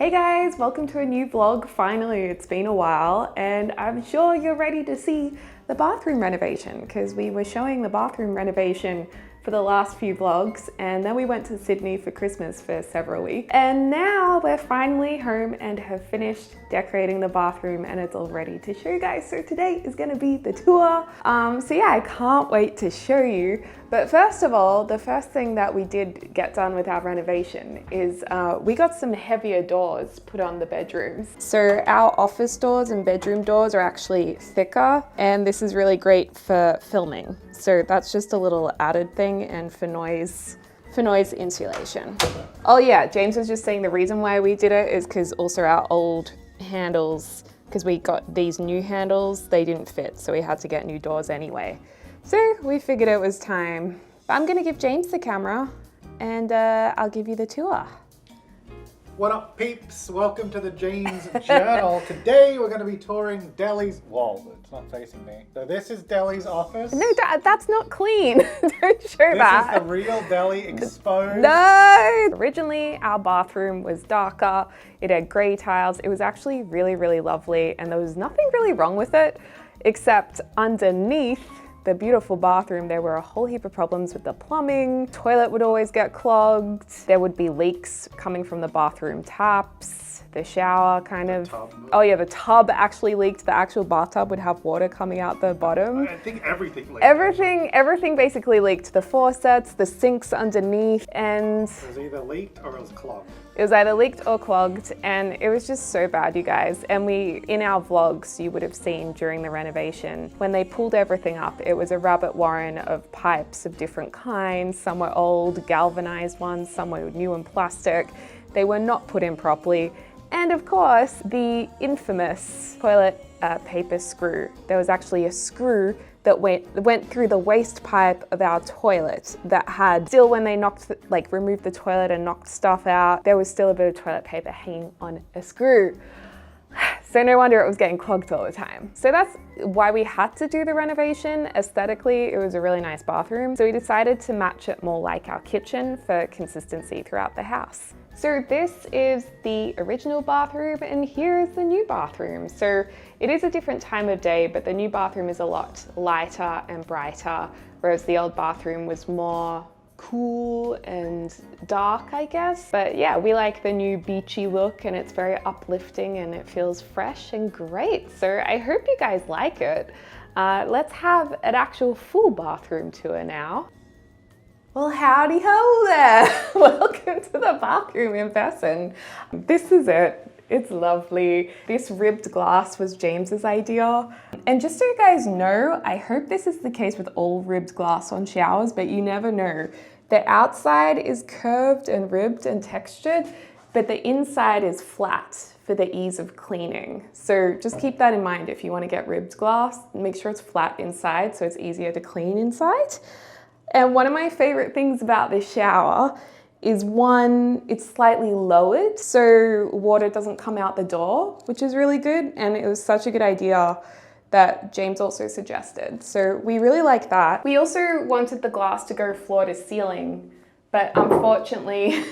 Hey guys, welcome to a new vlog. Finally, it's been a while and I'm sure you're ready to see the bathroom renovation because we were showing the bathroom renovation for the last few vlogs and then we went to Sydney for Christmas for several weeks. And now we're finally home and have finished decorating the bathroom and it's all ready to show you guys. So today is gonna be the tour. So yeah, I can't wait to show you. But first of all, the first thing that we did get done with our renovation is we got some heavier doors put on the bedrooms. So our office doors and bedroom doors are actually thicker and this is really great for filming. So that's just a little added thing and for noise insulation. Oh yeah, James was just saying the reason why we did it is because also our old handles, because we got these new handles, they didn't fit. So we had to get new doors anyway. So we figured it was time. I'm gonna give James the camera and I'll give you the tour. What up peeps? Welcome to the James Journal. Today we're gonna be touring Deli's wall. It's not facing me. So this is Deli's office. No, that's not clean. Don't show that. This is the real Deli exposed. No! Originally, our bathroom was darker. It had gray tiles. It was actually really, really lovely and there was nothing really wrong with it except underneath the beautiful bathroom, there were a whole heap of problems with the plumbing. Toilet would always get clogged. There would be leaks coming from the bathroom taps. The shower kind of... Oh yeah, the tub actually leaked. The actual bathtub would have water coming out the bottom. I think everything leaked. Everything basically leaked. The faucets, the sinks underneath, and... It was either leaked or it was clogged. It was either leaked or clogged and it was just so bad, you guys. And in our vlogs, you would have seen during the renovation, when they pulled everything up, it was a rabbit warren of pipes of different kinds. Some were old, galvanized ones, some were new and plastic. They were not put in properly. And of course, the infamous toilet paper screw. There was actually a screw that went through the waste pipe of our toilet that had still, when they removed the toilet and knocked stuff out, there was still a bit of toilet paper hanging on a screw. So no wonder it was getting clogged all the time. So that's why we had to do the renovation. Aesthetically, it was a really nice bathroom. So we decided to match it more like our kitchen for consistency throughout the house. So this is the original bathroom and here is the new bathroom. So it is a different time of day, but the new bathroom is a lot lighter and brighter, whereas the old bathroom was more cool and dark, I guess. But yeah, we like the new beachy look and it's very uplifting and it feels fresh and great. So I hope you guys like it. Let's have an actual full bathroom tour now. Well, howdy ho there. Welcome to the bathroom in person. This is it. It's lovely. This ribbed glass was James's idea. And just so you guys know, I hope this is the case with all ribbed glass on showers, but you never know. The outside is curved and ribbed and textured, but the inside is flat for the ease of cleaning. So just keep that in mind if you want to get ribbed glass. Make sure it's flat inside so it's easier to clean inside. And one of my favorite things about this shower is one, it's slightly lowered so water doesn't come out the door, which is really good. And it was such a good idea that James also suggested. So we really like that. We also wanted the glass to go floor to ceiling, but unfortunately,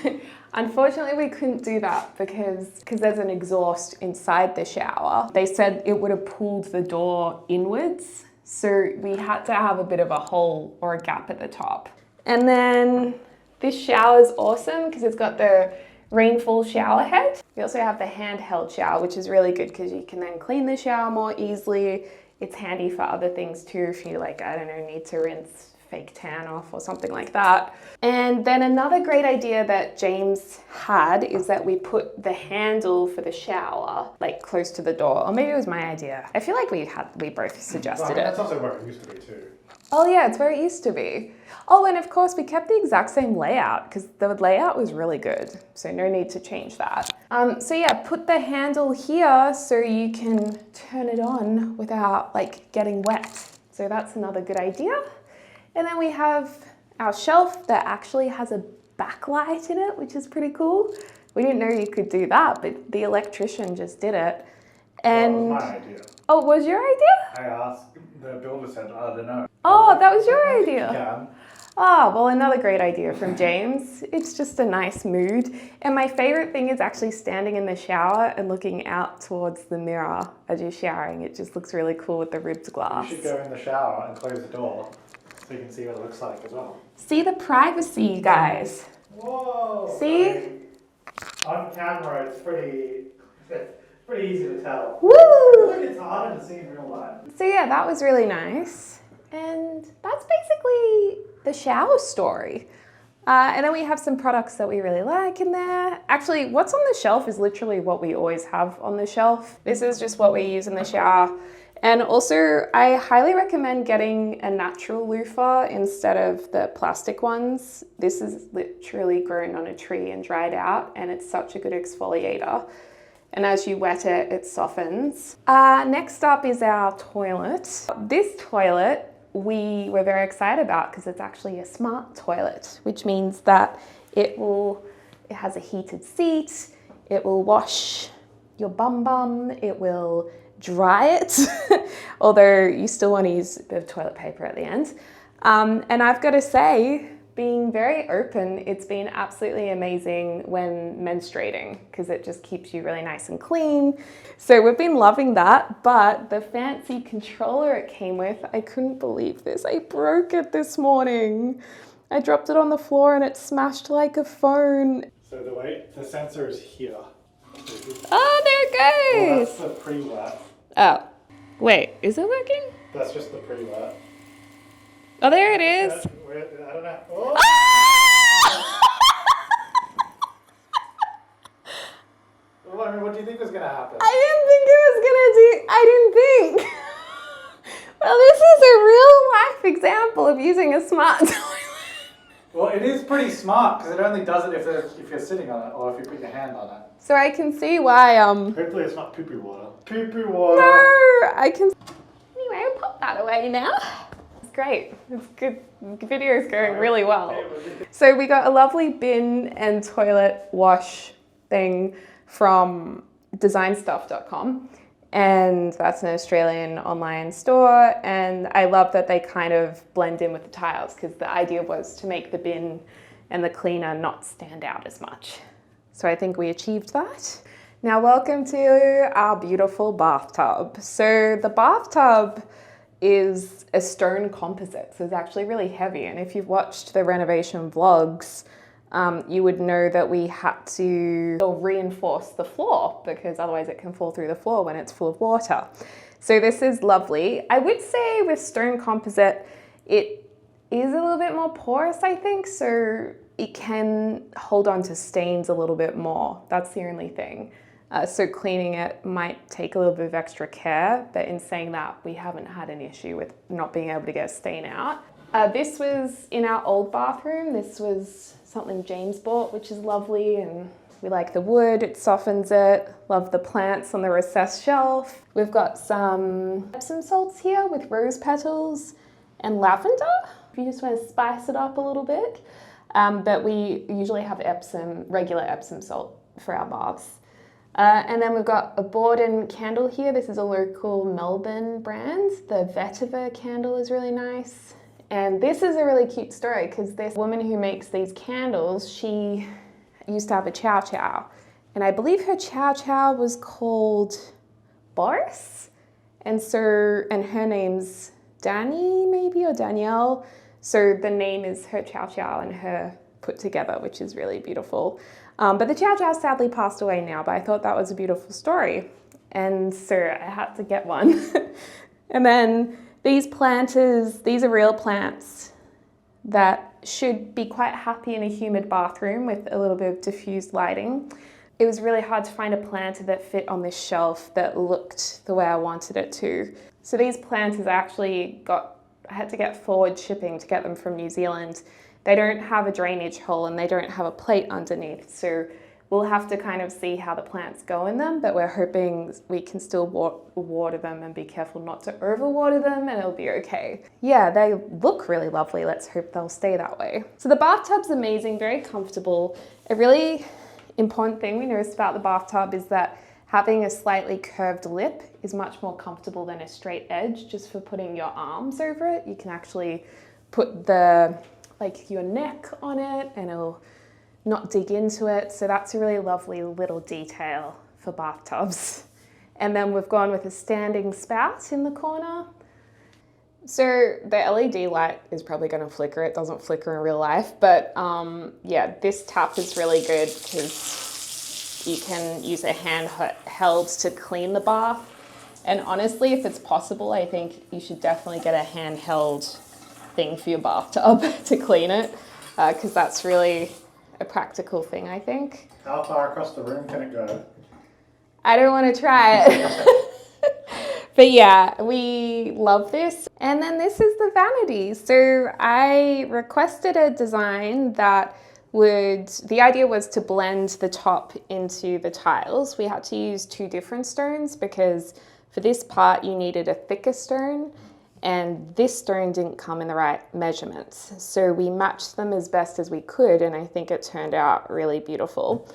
we couldn't do that because there's an exhaust inside the shower. They said it would have pulled the door inwards. So we had to have a bit of a hole or a gap at the top. And then this shower is awesome because it's got the rainfall shower head. We also have the handheld shower, which is really good because you can then clean the shower more easily. It's handy for other things too if you need to rinse fake tan off or something like that. And then another great idea that James had is that we put the handle for the shower close to the door. Or maybe it was my idea. I feel like we both suggested it. That's also where it used to be too. Oh yeah, it's where it used to be. Oh, and of course we kept the exact same layout because the layout was really good. So no need to change that. So yeah, put the handle here so you can turn it on without getting wet. So that's another good idea. And then we have our shelf that actually has a backlight in it, which is pretty cool. We didn't know you could do that, but the electrician just did it. And well, it was my idea. Oh, was your idea? I asked, the builder said, I don't know. Oh, that was your idea. Yeah. Oh, well, another great idea from James. It's just a nice mood. And my favorite thing is actually standing in the shower and looking out towards the mirror as you're showering. It just looks really cool with the ribbed glass. You should go in the shower and close the door so you can see what it looks like as well. See the privacy, you guys. Whoa! See? I mean, on camera, it's pretty easy to tell. Woo! I feel like it's harder to see in real life. So yeah, that was really nice. And that's basically the shower story. And then we have some products that we really like in there. Actually, what's on the shelf is literally what we always have on the shelf. This is just what we use in the shower. And also, I highly recommend getting a natural loofah instead of the plastic ones. This is literally grown on a tree and dried out, and it's such a good exfoliator. And as you wet it, it softens. Next up is our toilet. This toilet we were very excited about because it's actually a smart toilet, which means that it has a heated seat, it will wash your bum, it will dry it, although you still want to use a bit of toilet paper at the end. And I've got to say, being very open, it's been absolutely amazing when menstruating because it just keeps you really nice and clean. So we've been loving that, but the fancy controller it came with, I couldn't believe this. I broke it this morning. I dropped it on the floor and it smashed like a phone. So the sensor is here. Oh, there it Well, goes. that's the pre-wet. Oh, wait, is it working? That's just the pre-wet. Oh, there it is. I don't know. Oh! Well, I mean, what do you think was going to happen? I didn't think. Well, this is a real life example of using a smart toilet. Well, it is pretty smart because it only does it if you're sitting on it or if you put your hand on it. So I can see why, Hopefully it's not poo-poo water. Poo-poo water! No, I can... Anyway, I'll pop that away now. It's great. It's good. The video is going really well. So we got a lovely bin and toilet wash thing from designstuff.com. And that's an Australian online store. And I love that they kind of blend in with the tiles because the idea was to make the bin and the cleaner not stand out as much. So I think we achieved that. Now welcome to our beautiful bathtub. So the bathtub is a stone composite, so it's actually really heavy. And if you've watched the renovation vlogs, you would know that we had to reinforce the floor because otherwise it can fall through the floor when it's full of water. So this is lovely. I would say with stone composite, it is a little bit more porous, I think, so it can hold on to stains a little bit more. That's the only thing. So cleaning it might take a little bit of extra care, but in saying that, we haven't had an issue with not being able to get a stain out. This was in our old bathroom. This was something James bought, which is lovely, and we like the wood, it softens it. Love the plants on the recessed shelf. We've got some Epsom salts here with rose petals and lavender, if you just want to spice it up a little bit. But we usually have regular Epsom salt for our baths. And then we've got a Borden candle here. This is a local Melbourne brand. The vetiver candle is really nice. And this is a really cute story because this woman who makes these candles, she used to have a chow chow. And I believe her chow chow was called Boris. And her name's Danny maybe, or Danielle. So the name is her chow chow and her put together, which is really beautiful. But the chow chow sadly passed away now, but I thought that was a beautiful story. And so I had to get one. And then these planters, these are real plants that should be quite happy in a humid bathroom with a little bit of diffused lighting. It was really hard to find a planter that fit on this shelf that looked the way I wanted it to. So these planters I had to get forward shipping to get them from New Zealand. They don't have a drainage hole and they don't have a plate underneath. So we'll have to kind of see how the plants go in them, but we're hoping we can still water them and be careful not to overwater them and it'll be okay. Yeah, they look really lovely. Let's hope they'll stay that way. So the bathtub's amazing, very comfortable. A really important thing we noticed about the bathtub is that having a slightly curved lip is much more comfortable than a straight edge just for putting your arms over it. You can actually put the like your neck on it and it'll not dig into it. So that's a really lovely little detail for bathtubs. And then we've gone with a standing spout in the corner. So the LED light is probably going to flicker. It doesn't flicker in real life, but yeah, this tap is really good because you can use a handheld to clean the bath. And honestly, if it's possible, I think you should definitely get a handheld thing for your bathtub to clean it, because that's really a practical thing, I think. How far across the room can it go? I don't want to try it. But yeah, we love this. And then this is the vanity. So I requested a design that the idea was to blend the top into the tiles. We had to use 2 different stones because for this part you needed a thicker stone and this stone didn't come in the right measurements. So we matched them as best as we could and I think it turned out really beautiful.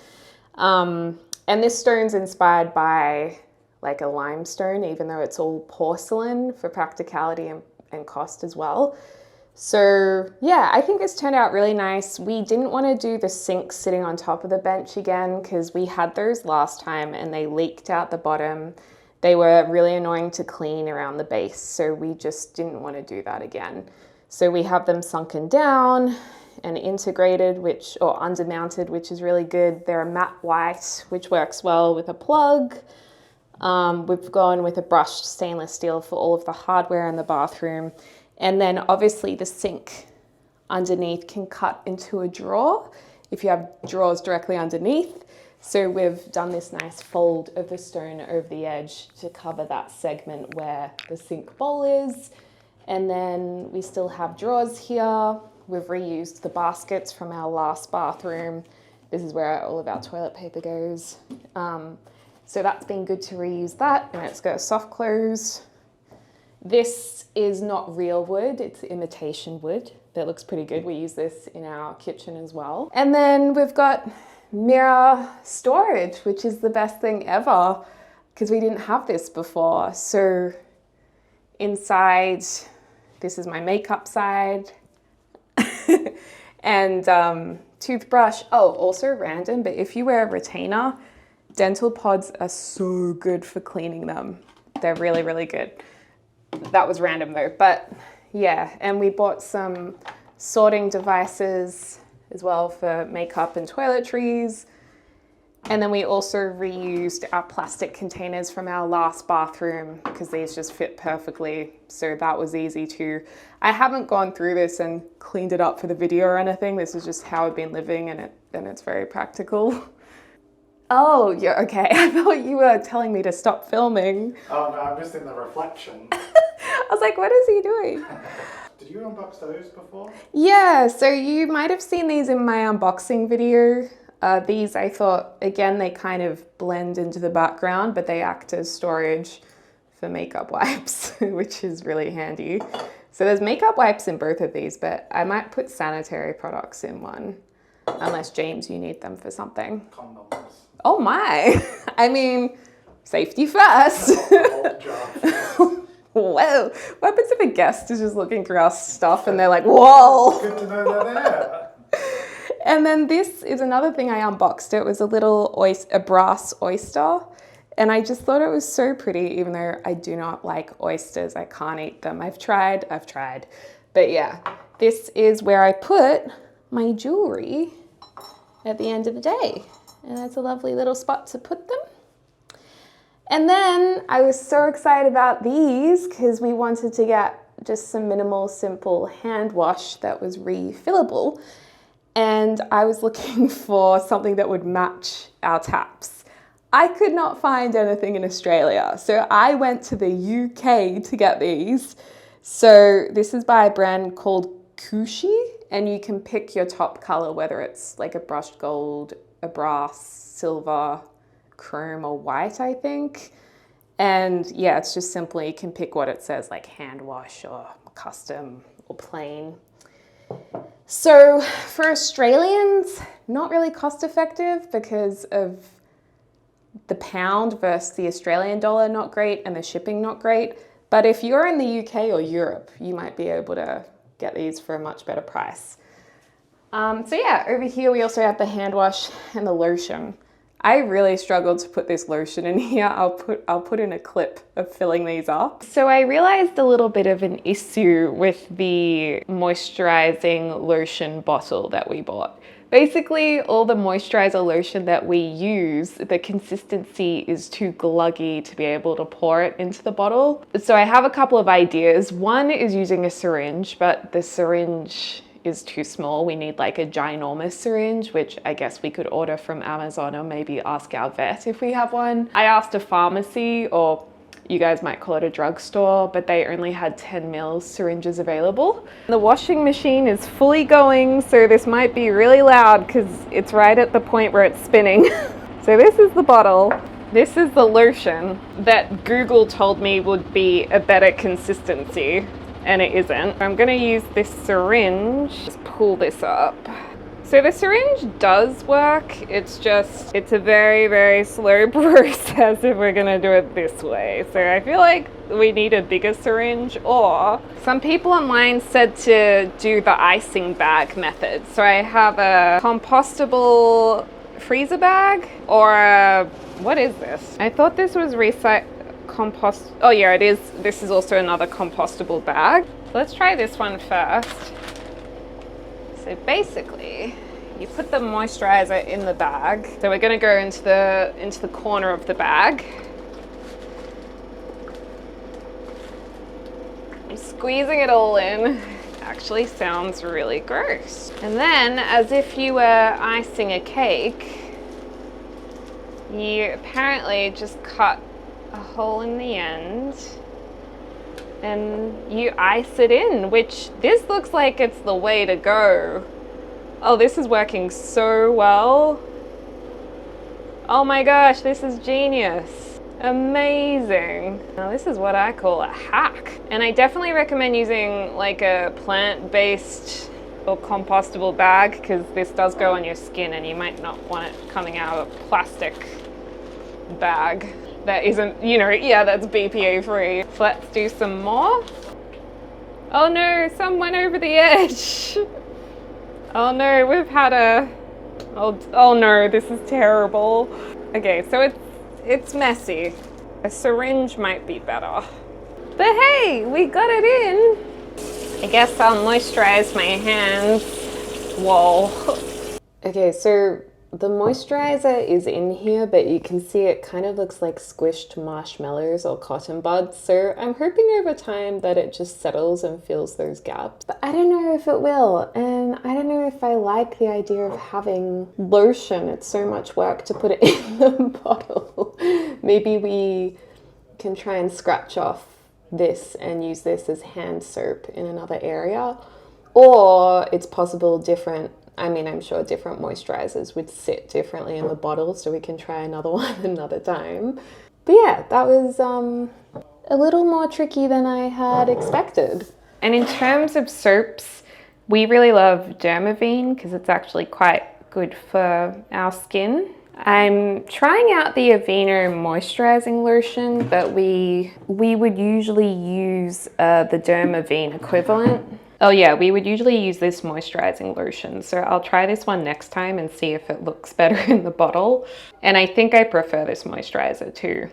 And this stone's inspired by like a limestone, even though it's all porcelain for practicality and cost as well. So yeah, I think this turned out really nice. We didn't want to do the sink sitting on top of the bench again because we had those last time and they leaked out the bottom. They were really annoying to clean around the base, so we just didn't want to do that again. So we have them sunken down and integrated, or undermounted, which is really good. They're a matte white, which works well with a plug. We've gone with a brushed stainless steel for all of the hardware in the bathroom. And then obviously the sink underneath can cut into a drawer if you have drawers directly underneath. So we've done this nice fold of the stone over the edge to cover that segment where the sink bowl is. And then we still have drawers here. We've reused the baskets from our last bathroom. This is where all of our toilet paper goes. So that's been good to reuse that, and it's got a soft close. This is not real wood, it's imitation wood. That looks pretty good. We use this in our kitchen as well. And then we've got mirror storage, which is the best thing ever because we didn't have this before. So inside, this is my makeup side. And toothbrush. Oh, also random, but if you wear a retainer, dental pods are so good for cleaning them. They're really, really good. That was random though, but yeah. And we bought some sorting devices as well for makeup and toiletries. And then we also reused our plastic containers from our last bathroom because these just fit perfectly. So that was easy too. I haven't gone through this and cleaned it up for the video or anything. This is just how I've been living and it's very practical. Oh, yeah, okay. I thought you were telling me to stop filming. Oh no, I'm just in the reflection. I was like, what is he doing? Did you unbox those before? Yeah, so you might have seen these in my unboxing video. These, I thought, again, they kind of blend into the background, but they act as storage for makeup wipes, which is really handy. So there's makeup wipes in both of these, but I might put sanitary products in one, unless, James, you need them for something. Condoms. Oh my, I mean, safety first. Whoa, what happens if a guest is just looking through our stuff and they're like, whoa. Good to know they're there. And then this is another thing I unboxed. It was a brass oyster. And I just thought it was so pretty, even though I do not like oysters. I can't eat them. I've tried. But yeah, this is where I put my jewelry at the end of the day. And that's a lovely little spot to put them. And then I was so excited about these because we wanted to get just some minimal, simple hand wash that was refillable. And I was looking for something that would match our taps. I could not find anything in Australia, so I went to the UK to get these. So this is by a brand called Cushy, and you can pick your top color, whether it's like a brushed gold, a brass, silver, chrome, or white, I think. And yeah, it's just simply, you can pick what it says, like hand wash or custom or plain. So for Australians, not really cost effective because of the pound versus the Australian dollar, not great, and the shipping not great. But if you're in the UK or Europe, you might be able to get these for a much better price. So yeah, over here we also have the hand wash and the lotion. I really struggled to put this lotion in here. I'll put in a clip of filling these up. So I realized a little bit of an issue with the moisturizing lotion bottle that we bought. Basically, all the moisturizer lotion that we use, the consistency is too gluggy to be able to pour it into the bottle. So I have a couple of ideas. One is using a syringe, but the syringe is too small. We need like a ginormous syringe, which I guess we could order from Amazon or maybe ask our vet if we have one. I asked a pharmacy, or you guys might call it a drugstore, but they only had 10 ml syringes available. The washing machine is fully going, so this might be really loud because it's right at the point where it's spinning. So this is the bottle. This is the lotion that Google told me would be a better consistency, and it isn't. I'm gonna use this syringe, just pull this up. So the syringe does work, it's a very, very slow process if we're gonna do it this way. So I feel like we need a bigger syringe, or some people online said to do the icing bag method. So I have a compostable freezer bag, or what is this? I thought this was compost. Oh yeah, it is. This is also another compostable bag. Let's try this one first. So basically, you put the moisturizer in the bag. So we're going to go into the corner of the bag. I'm squeezing it all in. Actually sounds really gross. And then, as if you were icing a cake, you apparently just cut a hole in the end and you ice it in, which this looks like it's the way to go. Oh, this is working so well. Oh my gosh, this is genius. Amazing. Now this is what I call a hack. And I definitely recommend using like a plant-based or compostable bag, because this does go on your skin and you might not want it coming out of a plastic bag that isn't, you know, yeah, that's BPA free. So let's do some more. Oh no, some went over the edge. Oh no, we've had a, oh no, this is terrible. Okay, so it's messy. A syringe might be better. But hey, we got it in. I guess I'll moisturize my hands. Whoa. Okay, so the moisturizer is in here, but you can see it kind of looks like squished marshmallows or cotton buds. So I'm hoping over time that it just settles and fills those gaps. But I don't know if it will. And I don't know if I like the idea of having lotion. It's so much work to put it in the bottle. Maybe we can try and scratch off this and use this as hand soap in another area. Or it's possible I'm sure different moisturizers would sit differently in the bottle, so we can try another one another time. But yeah, that was a little more tricky than I had expected. And in terms of soaps, we really love Dermaveen because it's actually quite good for our skin. I'm trying out the Aveeno moisturizing lotion, but we would usually use the Dermaveen equivalent. Oh yeah, we would usually use this moisturizing lotion. So I'll try this one next time and see if it looks better in the bottle. And I think I prefer this moisturizer too.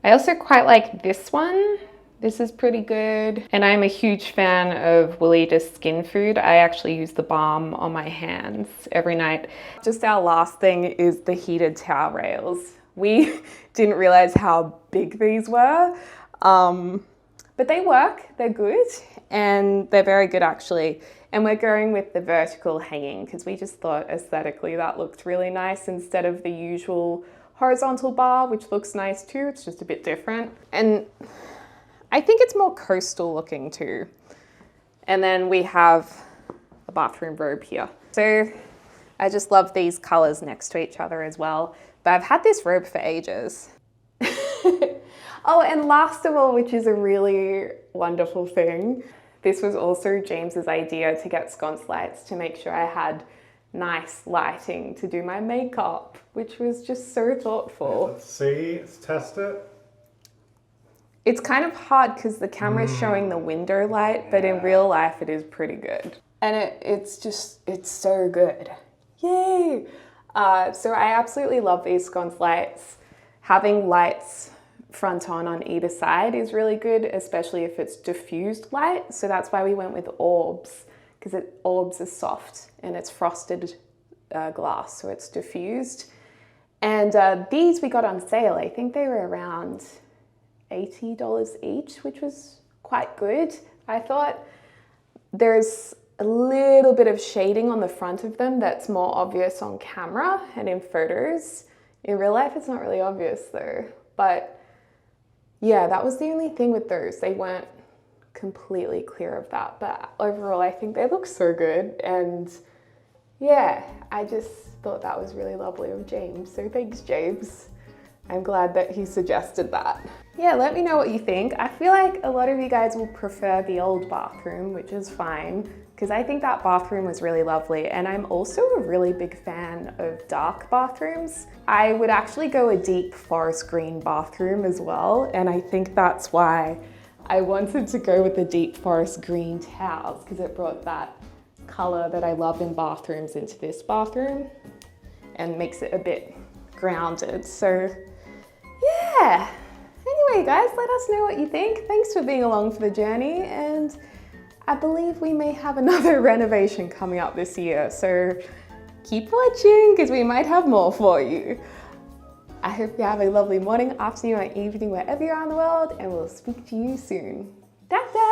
I also quite like this one. This is pretty good. And I'm a huge fan of Weleda Skin Food. I actually use the balm on my hands every night. Just our last thing is the heated towel rails. We didn't realize how big these were, but they work, they're good. And they're very good actually. And we're going with the vertical hanging because we just thought aesthetically that looked really nice instead of the usual horizontal bar, which looks nice too. It's just a bit different. And I think it's more coastal looking too. And then we have a bathroom robe here. So I just love these colors next to each other as well. But I've had this robe for ages. Oh, and last of all, which is a really wonderful thing, this was also James's idea to get sconce lights to make sure I had nice lighting to do my makeup, which was just so thoughtful. Let's see, let's test it. It's kind of hard because the camera is showing the window light, but in real life it is pretty good. and it's so good. Yay! So I absolutely love these sconce lights. Having lights front on either side is really good, especially if it's diffused light. So that's why we went with orbs, because orbs are soft and it's frosted glass, so it's diffused. And these we got on sale. I think they were around $80 each, which was quite good. I thought there's a little bit of shading on the front of them that's more obvious on camera and in photos. In real life, it's not really obvious though. But yeah, that was the only thing with those. They weren't completely clear of that. But overall, I think they look so good. And yeah, I just thought that was really lovely of James. So thanks, James. I'm glad that he suggested that. Yeah, let me know what you think. I feel like a lot of you guys will prefer the old bathroom, which is fine, because I think that bathroom was really lovely. And I'm also a really big fan of dark bathrooms. I would actually go a deep forest green bathroom as well. And I think that's why I wanted to go with the deep forest green towels, because it brought that color that I love in bathrooms into this bathroom and makes it a bit grounded. So yeah. Anyway, guys, let us know what you think. Thanks for being along for the journey, and I believe we may have another renovation coming up this year, so keep watching because we might have more for you. I hope you have a lovely morning, afternoon, or evening wherever you are in the world, and we'll speak to you soon. Ta-ta!